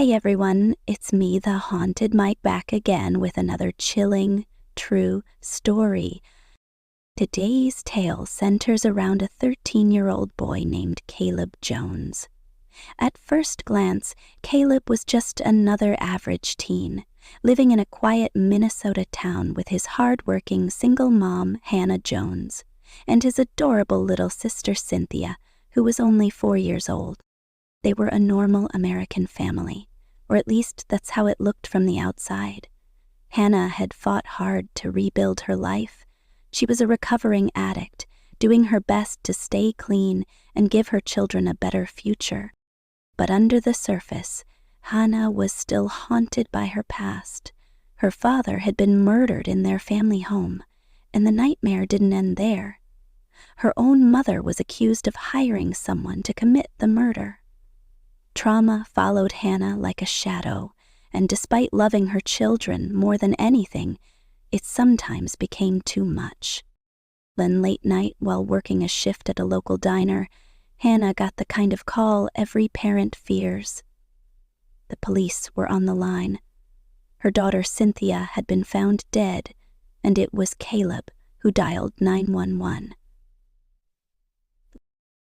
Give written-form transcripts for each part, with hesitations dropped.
Hey everyone, it's me, the Haunted Mike, back again with another chilling, true story. Today's tale centers around a 13-year-old boy named Caleb Jones. At first glance, Caleb was just another average teen, living in a quiet Minnesota town with his hard-working single mom, Hannah Jones, and his adorable little sister, Cynthia, who was only 4 years old. They were a normal American family, or at least that's how it looked from the outside. Hannah had fought hard to rebuild her life. She was a recovering addict, doing her best to stay clean and give her children a better future. But under the surface, Hannah was still haunted by her past. Her father had been murdered in their family home, and the nightmare didn't end there. Her own mother was accused of hiring someone to commit the murder. Trauma followed Hannah like a shadow, and despite loving her children more than anything, it sometimes became too much. Then late night, while working a shift at a local diner, Hannah got the kind of call every parent fears. The police were on the line. Her daughter Cynthia had been found dead, and it was Caleb who dialed 911.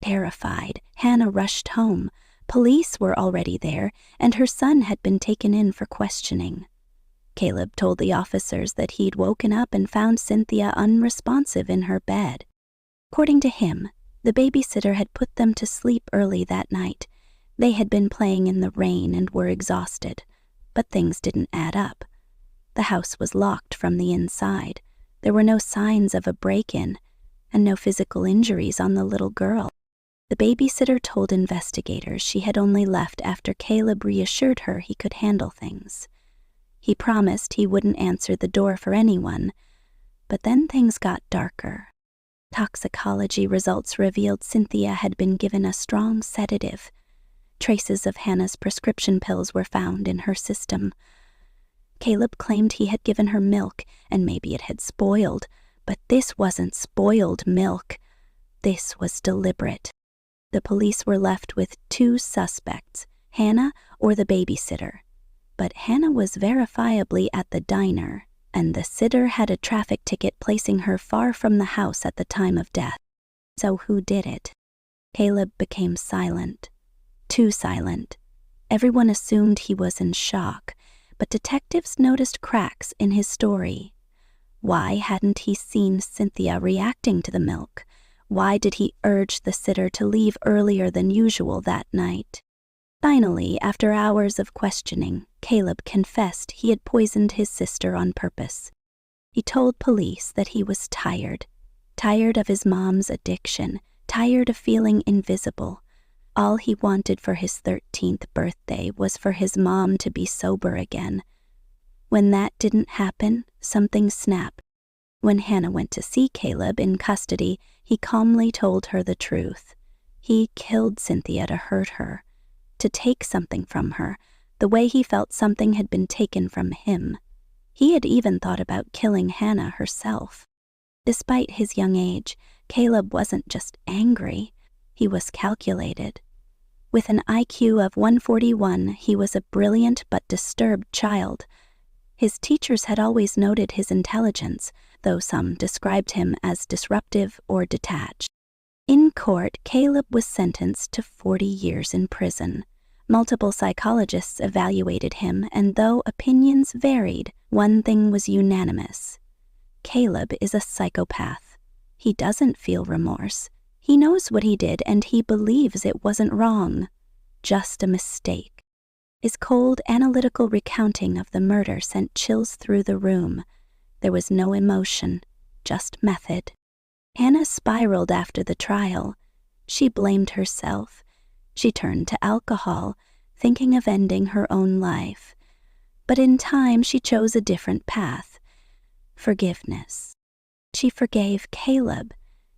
Terrified, Hannah rushed home. Police were already there, and her son had been taken in for questioning. Caleb told the officers that he'd woken up and found Cynthia unresponsive in her bed. According to him, the babysitter had put them to sleep early that night. They had been playing in the rain and were exhausted, but things didn't add up. The house was locked from the inside. There were no signs of a break-in, and no physical injuries on the little girl. The babysitter told investigators she had only left after Caleb reassured her he could handle things. He promised he wouldn't answer the door for anyone, but then things got darker. Toxicology results revealed Cynthia had been given a strong sedative. Traces of Hannah's prescription pills were found in her system. Caleb claimed he had given her milk, and maybe it had spoiled, but this wasn't spoiled milk. This was deliberate. The police were left with two suspects, Hannah or the babysitter. But Hannah was verifiably at the diner, and the sitter had a traffic ticket placing her far from the house at the time of death. So who did it? Caleb became silent. Too silent. Everyone assumed he was in shock, but detectives noticed cracks in his story. Why hadn't he seen Cynthia reacting to the milk? Why did he urge the sitter to leave earlier than usual that night? Finally, after hours of questioning, Caleb confessed he had poisoned his sister on purpose. He told police that he was tired of his mom's addiction, tired of feeling invisible. All he wanted for his 13th birthday was for his mom to be sober again. When that didn't happen, something snapped. When Hannah went to see Caleb in custody, he calmly told her the truth. He killed Cynthia to hurt her, to take something from her, the way he felt something had been taken from him. He had even thought about killing Hannah herself. Despite his young age, Caleb wasn't just angry, he was calculated. With an IQ of 141, he was a brilliant but disturbed child. His teachers had always noted his intelligence, though some described him as disruptive or detached. In court, Caleb was sentenced to 40 years in prison. Multiple psychologists evaluated him, and though opinions varied, one thing was unanimous. Caleb is a psychopath. He doesn't feel remorse. He knows what he did, and he believes it wasn't wrong, just a mistake. His cold, analytical recounting of the murder sent chills through the room. There was no emotion, just method. Hannah spiraled after the trial. She blamed herself. She turned to alcohol, thinking of ending her own life. But in time, she chose a different path. Forgiveness. She forgave Caleb,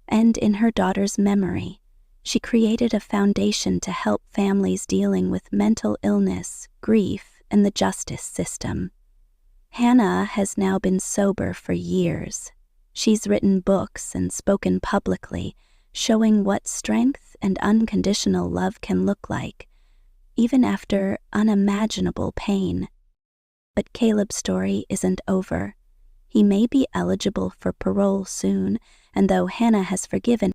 and in her daughter's memory, she created a foundation to help families dealing with mental illness, grief, and the justice system. Hannah has now been sober for years. She's written books and spoken publicly, showing what strength and unconditional love can look like. even after unimaginable pain. But Caleb's story isn't over. He may be eligible for parole soon, and though Hannah has forgiven